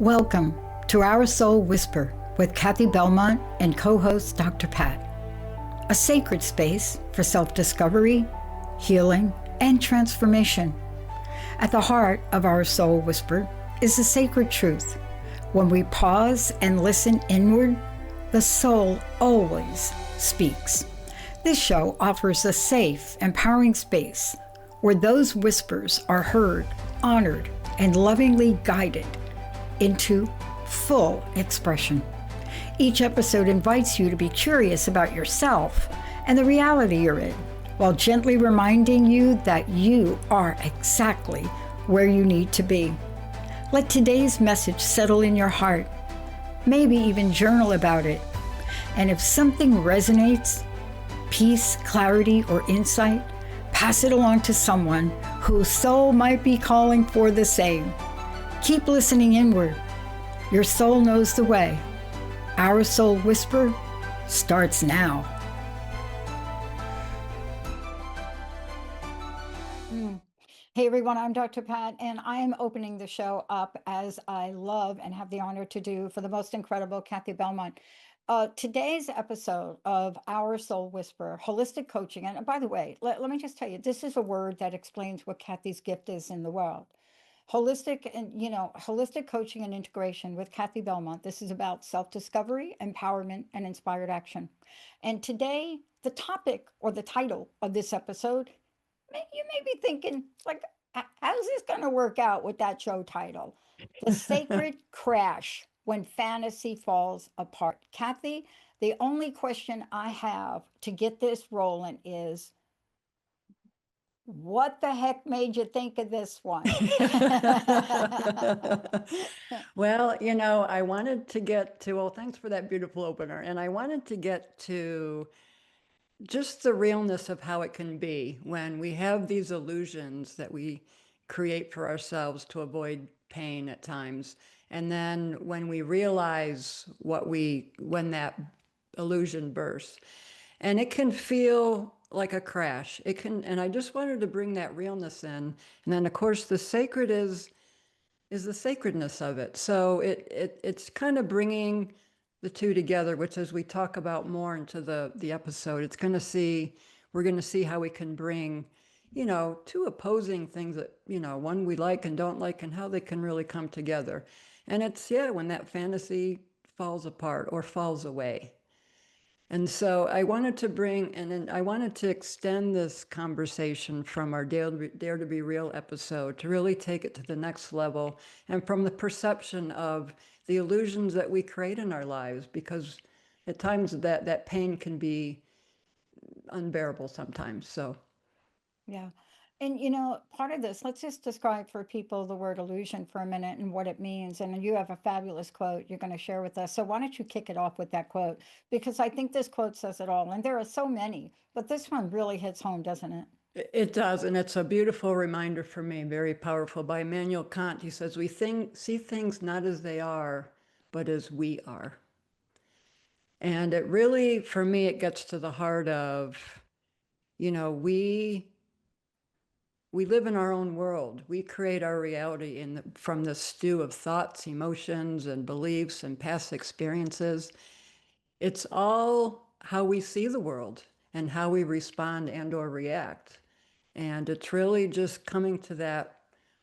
Welcome to Our Soul Whisper with Cathi Belmont and co-host Dr. Pat, a sacred space for self-discovery, healing, and transformation. At the heart of Our Soul Whisper is the sacred truth. When we pause and listen inward, the soul always speaks. This show offers a safe, empowering space where those whispers are heard, honored, and lovingly guided into full expression. Each episode invites you to be curious about yourself and the reality you're in, while gently reminding you that you are exactly where you need to be. Let today's message settle in your heart. Maybe even journal about it. And if something resonates, peace, clarity, or insight, pass it along to someone whose soul might be calling for the same. Keep listening inward. Your soul knows the way. Our Soul Whisper starts now. Hey everyone, I'm Dr. Pat, and I am opening the show up, as I love and have the honor to do, for the most incredible Cathi Belmont. Today's episode of Our Soul Whisper, holistic coaching, and by the way, let me just tell you, this is a word that explains what Cathy's gift is in the world. Holistic coaching and integration with Cathi Belmont. This is about self-discovery, empowerment, and inspired action. And today, the topic or the title of this episode, you may be thinking, like, how's this going to work out with that show title? The Sacred Crash When Fantasy Falls Apart. Cathi, the only question I have to get this rolling is, what the heck made you think of this one? Well, I wanted to get to, well, thanks for that beautiful opener. And I wanted to get to just the realness of how it can be when we have these illusions that we create for ourselves to avoid pain at times. And then when we realize when that illusion bursts, and it can feel like a crash. And I just wanted to bring that realness in. And then of course the sacred is the sacredness of it. So it's kind of bringing the two together, which, as we talk about more into the episode, we're going to see how we can bring, two opposing things that, one we like and don't like, and how they can really come together. And it's, when that fantasy falls apart or falls away. And so I wanted to extend this conversation from our Dare to Be Real episode to really take it to the next level, and from the perception of the illusions that we create in our lives, because at times that pain can be unbearable sometimes. So Yeah. And part of this, let's just describe for people the word illusion for a minute and what it means. And you have a fabulous quote you're going to share with us. So why don't you kick it off with that quote? Because I think this quote says it all. And there are so many, but this one really hits home, doesn't it? it does, and it's a beautiful reminder for me, very powerful, by Immanuel Kant. He says, see things not as they are, but as we are. And it really, for me, it gets to the heart of, we live in our own world. We create our reality from the stew of thoughts, emotions, and beliefs and past experiences. It's all how we see the world and how we respond and or react. And it's really just coming to that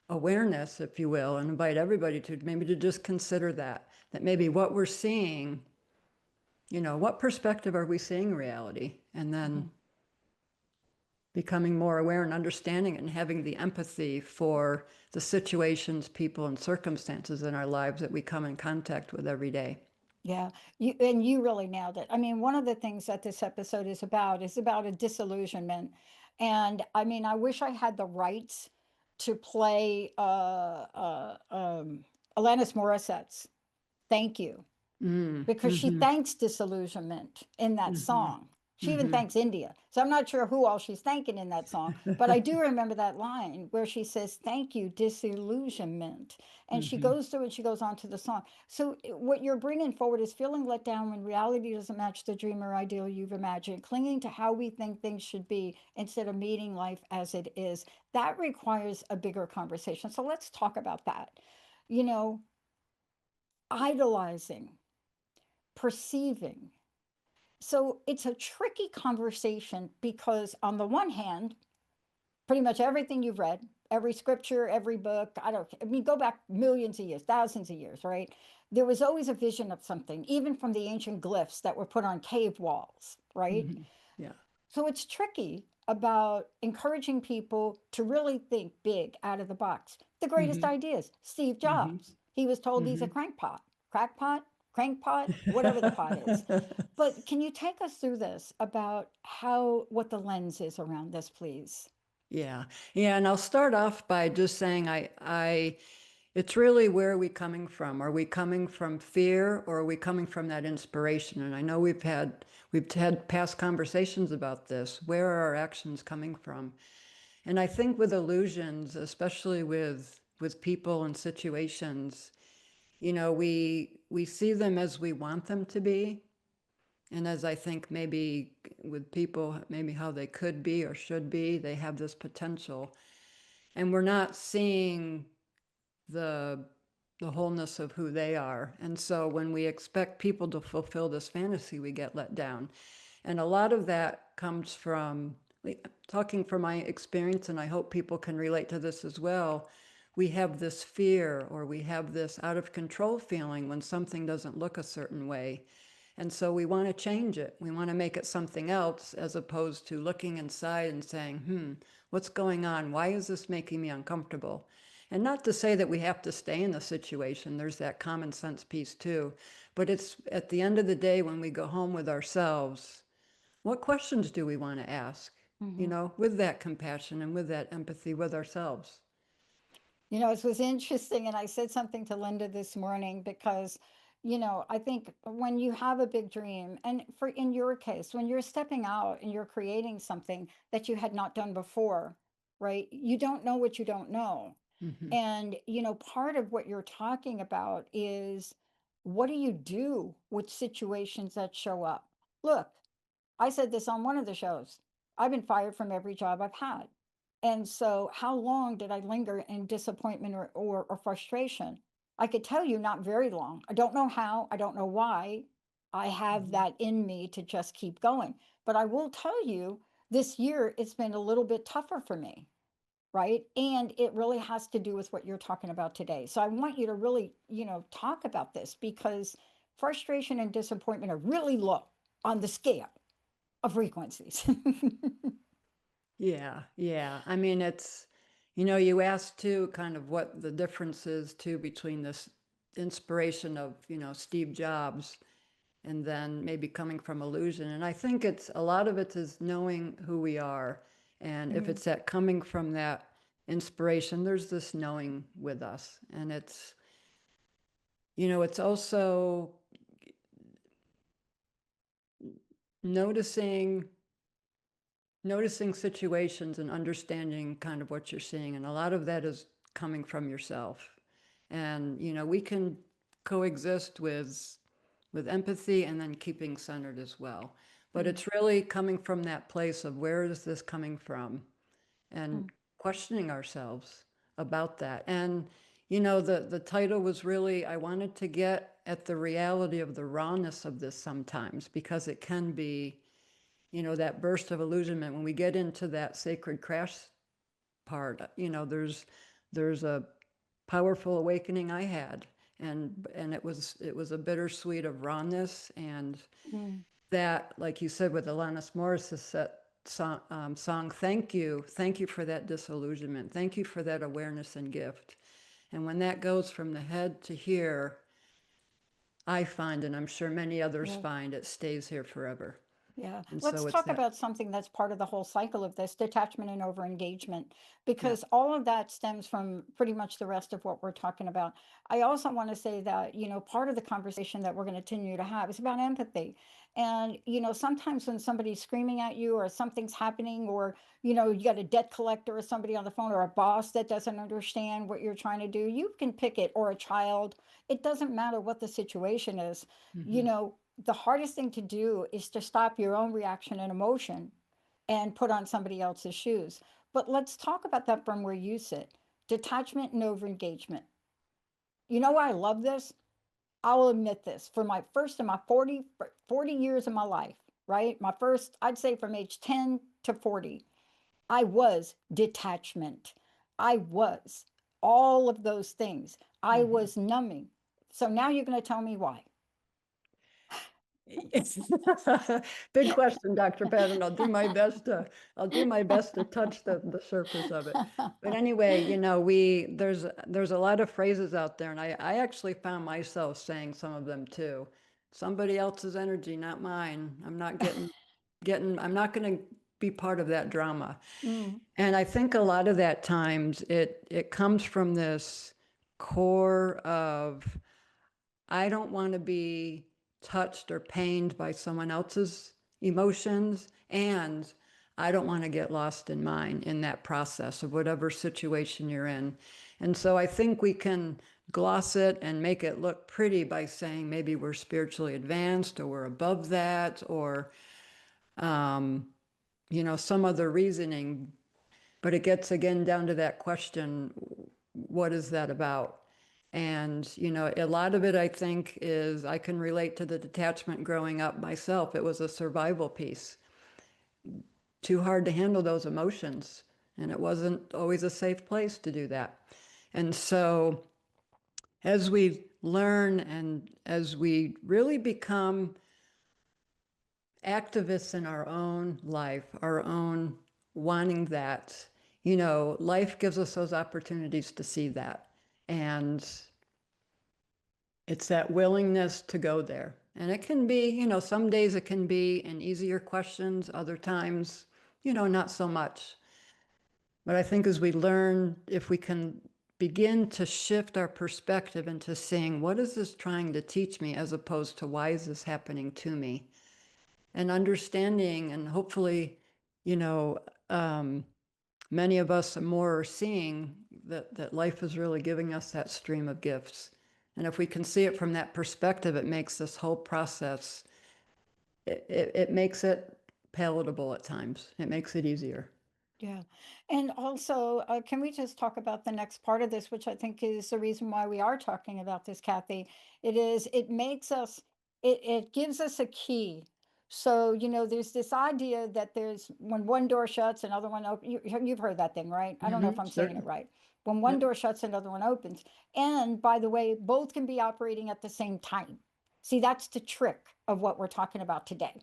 awareness, if you will, and invite everybody to just consider that maybe what we're seeing, what perspective are we seeing reality? And then becoming more aware and understanding and having the empathy for the situations, people, and circumstances in our lives that we come in contact with every day. Yeah, you really nailed it. I mean, one of the things that this episode is about a disillusionment. And I mean, I wish I had the rights to play Alanis Morissette's Thank You, because she thanks disillusionment in that song. She even thanks India. So I'm not sure who all she's thanking in that song, but I do remember that line where she says, "Thank you, disillusionment." And she goes through and she goes on to the song. So what you're bringing forward is feeling let down when reality doesn't match the dream or ideal you've imagined, clinging to how we think things should be instead of meeting life as it is. That requires a bigger conversation. So let's talk about that. You know, idolizing, perceiving. So it's a tricky conversation because, on the one hand, pretty much everything you've read, every scripture, every book, I mean, go back millions of years, thousands of years, right? There was always a vision of something, even from the ancient glyphs that were put on cave walls, right? Hmm. Yeah. So it's tricky about encouraging people to really think big out of the box. The greatest Hmm. ideas, Steve Hmm. Jobs, he was told he's a Hmm. crackpot, crankpot, whatever the pot is. But can you take us through this about what the lens is around this, please? Yeah. Yeah. And I'll start off by just saying it's really, where are we coming from? Are we coming from fear, or are we coming from that inspiration? And I know we've had past conversations about this. Where are our actions coming from? And I think with illusions, especially with people and situations, we see them as we want them to be. And as I think maybe with people, maybe how they could be or should be, they have this potential. And we're not seeing the the wholeness of who they are. And so when we expect people to fulfill this fantasy, we get let down. And a lot of that comes from, talking from my experience, and I hope people can relate to this as well. We have this fear, or we have this out of control feeling when something doesn't look a certain way. And so we want to change it. We want to make it something else, as opposed to looking inside and saying, what's going on? Why is this making me uncomfortable? And not to say that we have to stay in the situation. There's that common sense piece too. But it's at the end of the day, when we go home with ourselves, what questions do we want to ask? Mm-hmm. With that compassion and with that empathy with ourselves. It was interesting, and I said something to Linda this morning because, I think when you have a big dream, and for in your case, when you're stepping out and you're creating something that you had not done before, right? You don't know what you don't know. Mm-hmm. And, part of what you're talking about is, what do you do with situations that show up? Look, I said this on one of the shows. I've been fired from every job I've had. And so, how long did I linger in disappointment or frustration? I could tell you not very long. I don't know how, I don't know why. I have Mm-hmm. that in me to just keep going. But I will tell you, this year it's been a little bit tougher for me, right? And it really has to do with what you're talking about today. So I want you to really, talk about this, because frustration and disappointment are really low on the scale of frequencies. Yeah, yeah. I mean, you asked too kind of what the difference is too between this inspiration of, Steve Jobs, and then maybe coming from illusion. And I think it's a lot of it is knowing who we are. And if Mhm. it's that coming from that inspiration, there's this knowing with us. And it's also noticing noticing situations and understanding kind of what you're seeing. And a lot of that is coming from yourself. And we can coexist with empathy and then keeping centered as well. But Mm, it's really coming from that place of, where is this coming from, and mm, questioning ourselves about that. And the title was really, I wanted to get at the reality of the rawness of this sometimes, because it can be, that burst of illusionment when we get into that sacred crash part. There's a powerful awakening I had, and it was a bittersweet of rawness. And mm. that, like you said, with Alanis Morissette song, thank you for that disillusionment, thank you for that awareness and gift. And when that goes from the head to here, I find, and I'm sure many others Yeah. find, it stays here forever. Yeah. And Let's so it's talk that. about something that's part of the whole cycle of this, detachment and overengagement, Yeah. because all of that stems from pretty much the rest of what we're talking about. I also want to say that, part of the conversation that we're going to continue to have is about empathy. And, sometimes when somebody's screaming at you, or something's happening, or, you got a debt collector or somebody on the phone, or a boss that doesn't understand what you're trying to do, you can pick it, or a child. It doesn't matter what the situation is. you Hmm. know, the hardest thing to do is to stop your own reaction and emotion and put on somebody else's shoes. But let's talk about that from where you sit. Detachment and overengagement. You know why I love this? I'll admit this, for my first in my 40 years of my life, right? My first, I'd say from age 10 to 40, I was detachment. I was all of those things. I Mhm. was numbing. So now you're going to tell me why. Big question, Dr. Pat, and I'll do my best to touch the surface of it. But anyway, there's a lot of phrases out there, and I actually found myself saying some of them too. Somebody else's energy, not mine. I'm not going to be part of that drama. Mm, And I think a lot of that times it comes from this core of I don't want to be touched or pained by someone else's emotions, and I don't want to get lost in mine in that process of whatever situation you're in. And so I think we can gloss it and make it look pretty by saying maybe we're spiritually advanced or we're above that or um, some other reasoning. But it gets again down to that question, what is that about? And, a lot of it, I think, is I can relate to the detachment growing up myself. It was a survival piece. Too hard to handle those emotions. And it wasn't always a safe place to do that. And so as we learn and as we really become activists in our own life, our own wanting that, life gives us those opportunities to see that. And it's that willingness to go there. And it can be, some days it can be in easier questions, other times, not so much. But I think as we learn, if we can begin to shift our perspective into seeing what is this trying to teach me as opposed to why is this happening to me? And understanding, and hopefully, you know, um, many of us more are seeing that life is really giving us that stream of gifts. And if we can see it from that perspective, it makes this whole process, it makes it palatable at times. It makes it easier. yeah. And also, can we just talk about the next part of this, which I think is the reason why we are talking about this, Cathi? It makes us, it gives us a key. So, there's this idea that there's when one door shuts, another one opens. You've heard that thing, right? I don't know if I'm saying it Certain. right. When one Yep. door shuts, another one opens. And by the way, both can be operating at the same time. See, that's the trick of what we're talking about today.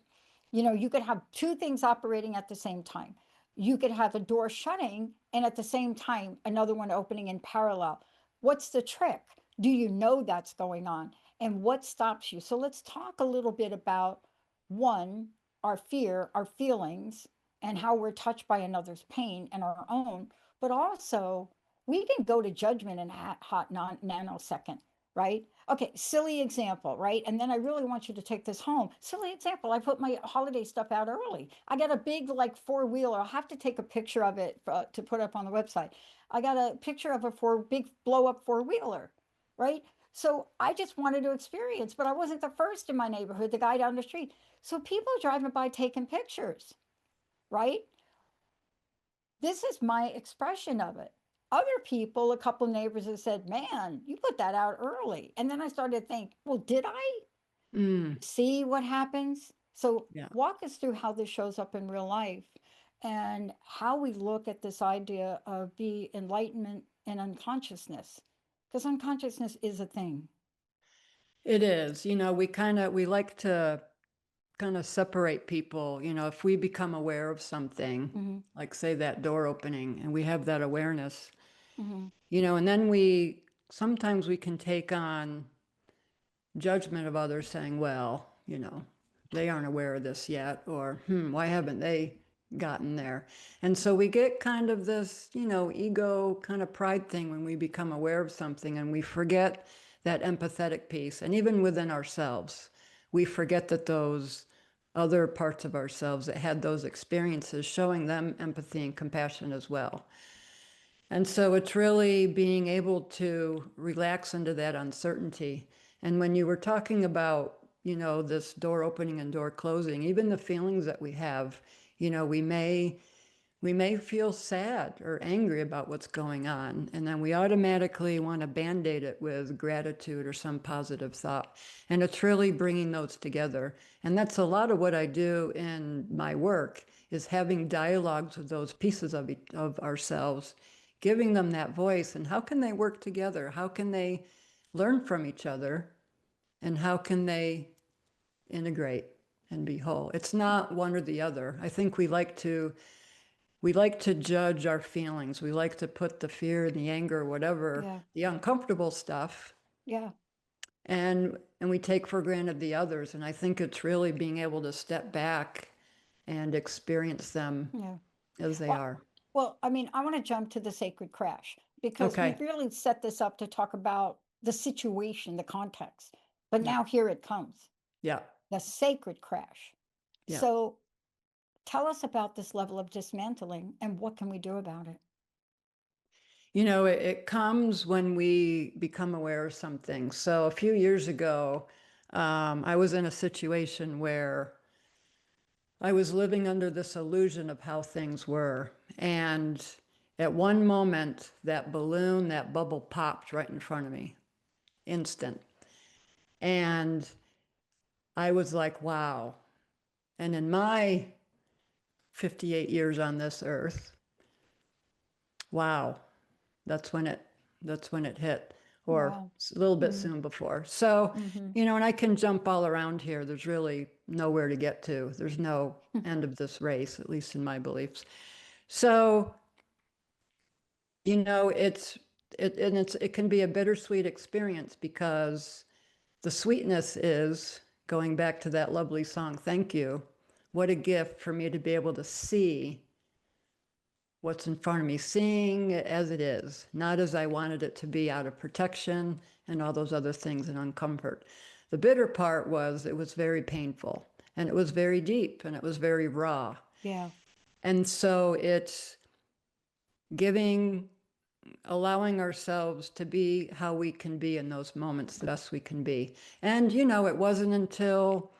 You could have two things operating at the same time. You could have a door shutting and at the same time another one opening in parallel. What's the trick? Do you know that's going on? And what stops you? So let's talk a little bit about one, our fear, our feelings, and how we're touched by another's pain and our own. But also, we can go to judgment in a hot nanosecond, right? Okay, silly example, right? And then I really want you to take this home. Silly example. I put my holiday stuff out early. I got a big, like, four-wheeler. I'll have to take a picture of it to put up on the website. I got a picture of a big blow-up four-wheeler, right? So I just wanted to experience, but I wasn't the first in my neighborhood, the guy down the street. So people driving by taking pictures, right? This is my expression of it. Other people, a couple neighbors have said, man, you put that out early. And then I started to think, well, did I Mm, see what happens? So yeah. walk us through how this shows up in real life and how we look at this idea of the enlightenment and unconsciousness. Because unconsciousness is a thing. It is. We like to kind of separate people. If we become aware of something, Mm-hmm, like say that door opening, and we have that awareness, mm-hmm, and then sometimes we can take on judgment of others saying, well, they aren't aware of this yet, or, why haven't they gotten there? And so we get kind of this, ego kind of pride thing when we become aware of something and we forget that empathetic piece. And even within ourselves, we forget that those other parts of ourselves that had those experiences, showing them empathy and compassion as well. And so it's really being able to relax into that uncertainty. And when you were talking about, this door opening and door closing, even the feelings that we have, we may we may feel sad or angry about what's going on, and then we automatically want to band-aid it with gratitude or some positive thought. And it's really bringing those together. And that's a lot of what I do in my work, is having dialogues with those pieces of ourselves, giving them that voice, and how can they work together? How can they learn from each other? And how can they integrate and be whole? It's not one or the other. I think we like to judge our feelings. We like to put the fear and the anger, whatever, Yeah. the uncomfortable stuff, Yeah. and we take for granted the others. And I think it's really being able to step back and experience them Yeah. as they Well, are. well, I mean, I want to jump to the sacred crash because Okay. we've really set this up to talk about the situation, the context. But Yeah. now here it comes, Yeah. the sacred crash. Yeah. So tell us about this level of dismantling and what can we do about it? You know, it comes when we become aware of something. So a few years ago, I was in a situation where I was living under this illusion of how things were. And at one moment, that balloon, that bubble popped right in front of me, instant. And I was like, wow. And in my 58 years on this earth, wow, that's when it hit, or Wow. a little bit Mm-hmm. soon before. So, Mm-hmm. you know, and I can jump all around here. There's really nowhere to get to. There's no end of this race, at least in my beliefs. So, you know, it can be a bittersweet experience, because the sweetness is going back to that lovely song, Thank You. What a gift for me to be able to see what's in front of me, seeing it as it is, not as I wanted it to be out of protection and all those other things and uncomfort. The bitter part was it was very painful, and it was very deep, and it was very raw. Yeah. And so it's giving, allowing ourselves to be how we can be in those moments the best we can be. And, you know, it wasn't until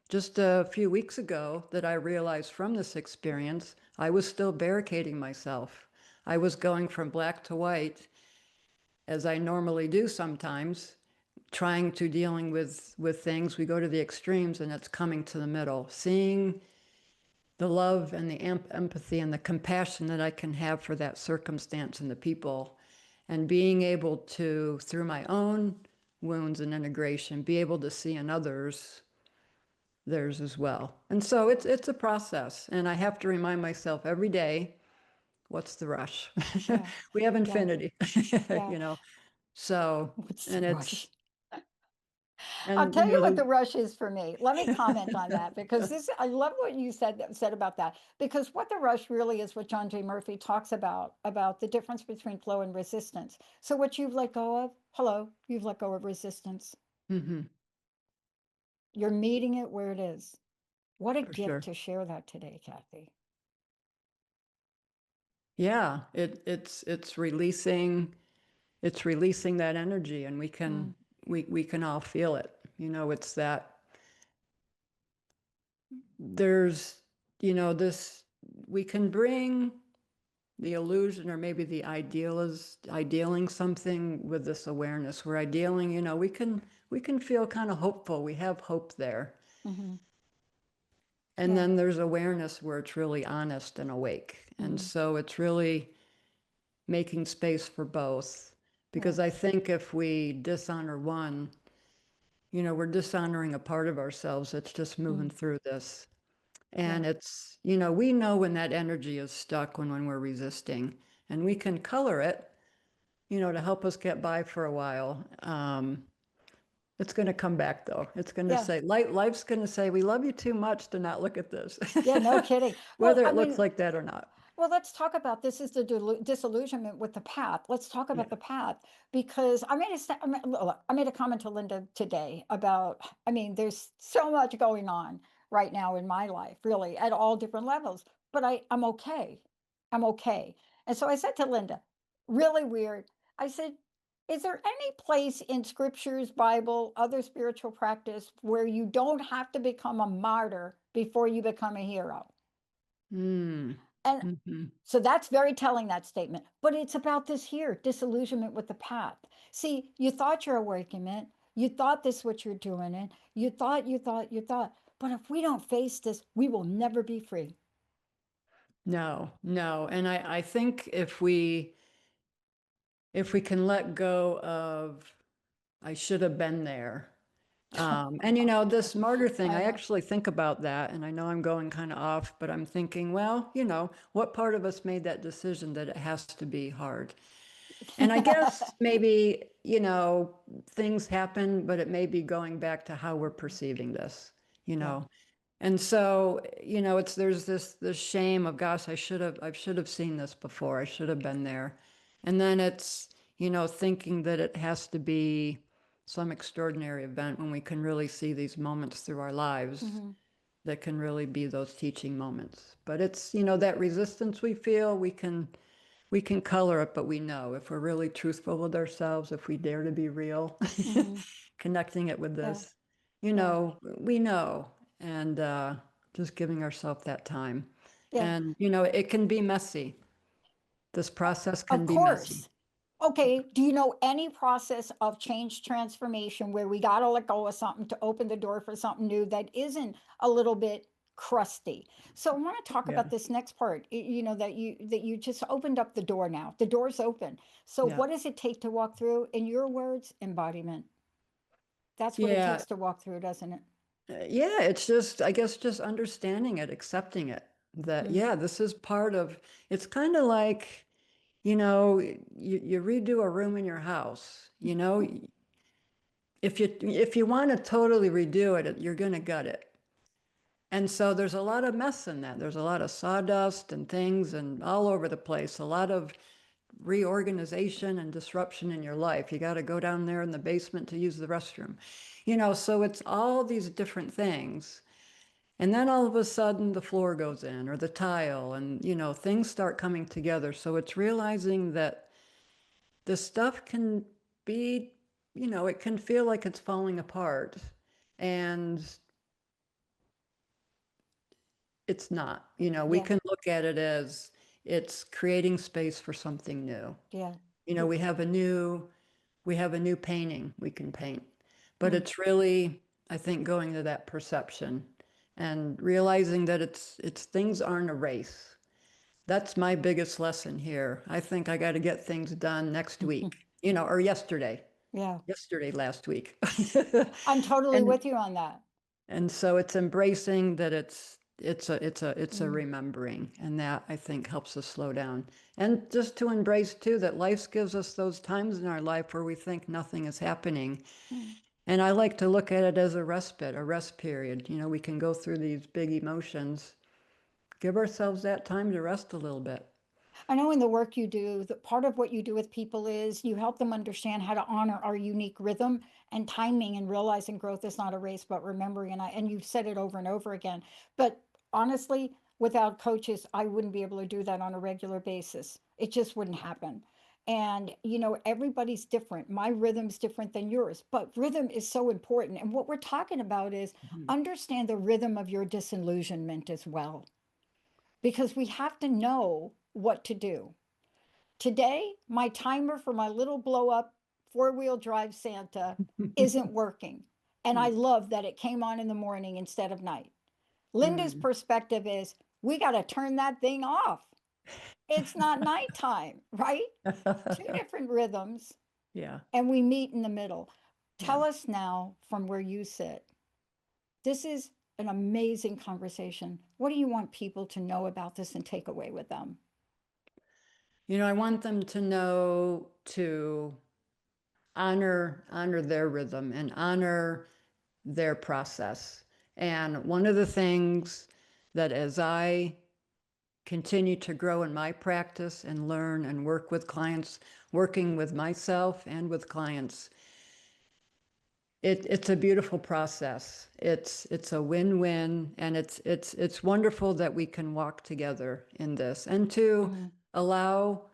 just a few weeks ago that I realized from this experience, I was still barricading myself. I was going from black to white, as I normally do sometimes, trying to dealing with things. We go to the extremes, and it's coming to the middle, seeing the love and the empathy and the compassion that I can have for that circumstance and the people, and being able to, through my own wounds and integration, be able to see in others theirs as well. And so it's a process, and I have to remind myself every day, what's the rush? Yeah. We have Yeah. infinity, Yeah. you know. So, What's the and rush? it's, I'll and tell you you know, what the rush is for me. Let me comment on that because this I love what you said about that, because what the rush really is, what John J. Murphy talks about the difference between flow and resistance. So what you've let go of, hello, you've let go of resistance. Mhm, You're meeting it where it is. What a for gift sure. to share that today, Cathi. Yeah, it's releasing that energy, and Mm, we can all feel it. You know, it's that there's, you know, this, we can bring the illusion, or maybe the ideal is idealing something with this awareness. We're idealing, you know, we can feel kind of hopeful. We have hope there. mm-hmm. And Yeah. then there's awareness where it's really honest and awake. And Mm, so it's really making space for both. yeah. Because I think if we dishonor one, you know, we're dishonoring a part of ourselves that's just moving Mm, through this. yeah. And it's, you know, we know when that energy is stuck, when we're resisting, and we can color it, you know, to help us get by for a while. It's going to come back, though. It's going to Yeah. say, life's going to say, we love you too much to not look at this, Yeah. No kidding. Well, whether I it looks mean, like that or not. well, let's talk about this is the disillusionment with the path. Let's talk Yeah. about the path because I made a comment to Linda today about, I mean, there's so much going on right now in my life, really at all different levels, but I'm okay. I'm okay. And so I said to Linda, really weird. I said, is there any place in scriptures, Bible, other spiritual practice where you don't have to become a martyr before you become a hero? Hmm. And so that's very telling, that statement. But it's about this here, disillusionment with the path. See, you thought your awakenment, you thought this what you're doing it, you thought. But if we don't face this, we will never be free. No, no. And I think if we can let go of I should have been there. And this martyr thing, I I actually think about that, and I know I'm going kind of off, but I'm thinking, well, what part of us made that decision that it has to be hard? And I guess maybe, things happen, but it may be going back to how we're perceiving this, you yeah. know. And so, there's this shame of, gosh, I should have seen this before. I should have been there. And then it's, thinking that it has to be some extraordinary event when we can really see these moments through our lives that can really be those teaching moments. But it's, that resistance we feel, we can color it, but we know if we're really truthful with ourselves, if we dare to be real, connecting it with Yeah. this, Yeah. we know, and just giving ourselves that time. Yeah. And, it can be messy. This process Of can be messy. course. Okay, do you know any process of change transformation where we got to let go of something to open the door for something new that isn't a little bit crusty? So I want to talk Yeah. about this next part, that you just opened up the door now. The door's open. So Yeah. what does it take to walk through? In your words, embodiment. That's what it Yeah. takes to walk through, doesn't it? Yeah. It's just, I guess, just understanding it, accepting it, that, Mm, yeah, this is part of, it's kind of like, you redo a room in your house, if you want to totally redo it, you're going to gut it. And so there's a lot of mess in that. There's a lot of sawdust and things and all over the place, a lot of reorganization and disruption in your life. You got to go down there in the basement to use the restroom. So it's all these different things. And then all of a sudden the floor goes in or the tile and, things start coming together. So it's realizing that the stuff can be, it can feel like it's falling apart. And it's not. We yeah, can look at it as it's creating space for something new. yeah. We have a new painting we can paint. But Mm, it's really, I think, going to that perception and realizing that it's things aren't a race. That's my biggest lesson here. I think I got to get things done next week, or yeah. last week. I'm totally And with you on that. and so it's embracing that it's a Mm, remembering, and that I think helps us slow down. And just to embrace too that life gives us those times in our life where we think nothing is happening. mm. And I like to look at it as a respite, a rest period. We can go through these big emotions, give ourselves that time to rest a little bit. I know in the work you do, that part of what you do with people is you help them understand how to honor our unique rhythm and timing and realizing growth is not a race, but remembering. And you've said it over and over again. But honestly, without coaches, I wouldn't be able to do that on a regular basis. It just wouldn't happen. And everybody's different. My rhythm's different than yours, but rhythm is so important. And what we're talking about is Mhm. understand the rhythm of your disillusionment as well, because we have to know what to do. Today, my timer for my little blow up four-wheel drive Santa isn't working. And I love that it came on in the morning instead of night. Linda's Mm. perspective is we got to turn that thing off. It's not nighttime, right? Two different rhythms, Yeah, and we meet in the middle. yeah. Tell us now from where you sit. This is an amazing conversation. What do you want people to know about this and take away with them? I want them to know to honor their rhythm and honor their process. And one of the things that as I continue to grow in my practice and learn and work with clients, working with myself and with clients, it's a beautiful process. It's a win-win, and it's wonderful that we can walk together in this and to Mm, allow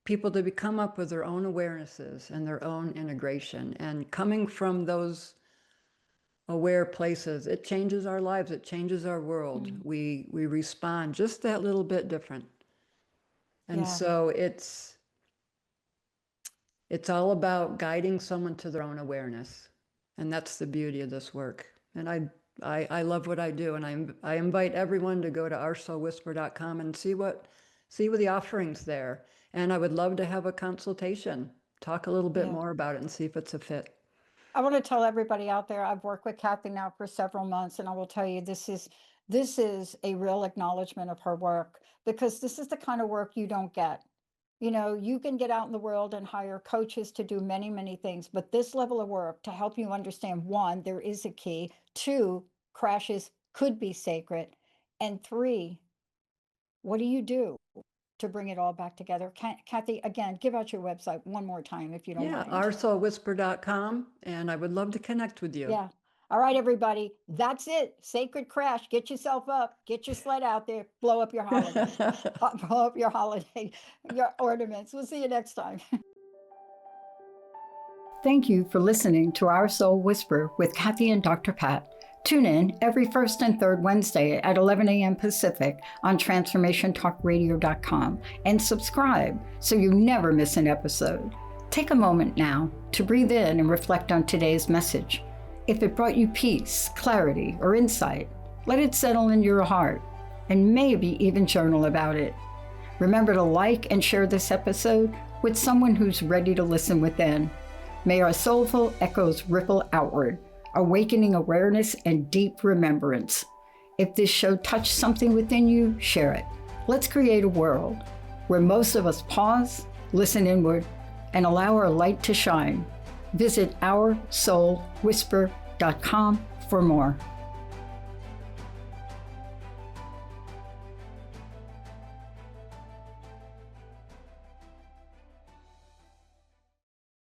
people to come up with their own awarenesses and their own integration. And coming from those aware places, it changes our lives, it changes our world. mm. We respond just that little bit different. And so it's all about guiding someone to their own awareness. And that's the beauty of this work. And I love what I do. And I invite everyone to go to OurSoulWhisper.com and see what the offerings there. And I would love to have a consultation, talk a little bit more about it and see if it's a fit. I want to tell everybody out there, I've worked with Cathi now for several months, and I will tell you, this is a real acknowledgement of her work, because this is the kind of work you don't get. You know, you can get out in the world and hire coaches to do many, many things, but this level of work to help you understand, one, there is a key, two, crashes could be sacred, and three, what do you do to bring it all back together? Cathi, again, give out your website one more time if you don't mind. OurSoulWhisper.com, and I would love to connect with you. Yeah. All right, everybody. That's it. Sacred crash. Get yourself up. Get your sled out there. Blow up your holiday. Blow up your holiday, your ornaments. We'll see you next time. Thank you for listening to Our Soul Whisper with Cathi and Dr. Pat. Tune in every first and third Wednesday at 11 a.m. Pacific on TransformationTalkRadio.com and subscribe so you never miss an episode. Take a moment now to breathe in and reflect on today's message. If it brought you peace, clarity, or insight, let it settle in your heart and maybe even journal about it. Remember to like and share this episode with someone who's ready to listen within. May our soulful echoes ripple outward, awakening awareness and deep remembrance. If this show touched something within you, share it. Let's create a world where most of us pause, listen inward, and allow our light to shine. Visit OurSoulWhisper.com for more.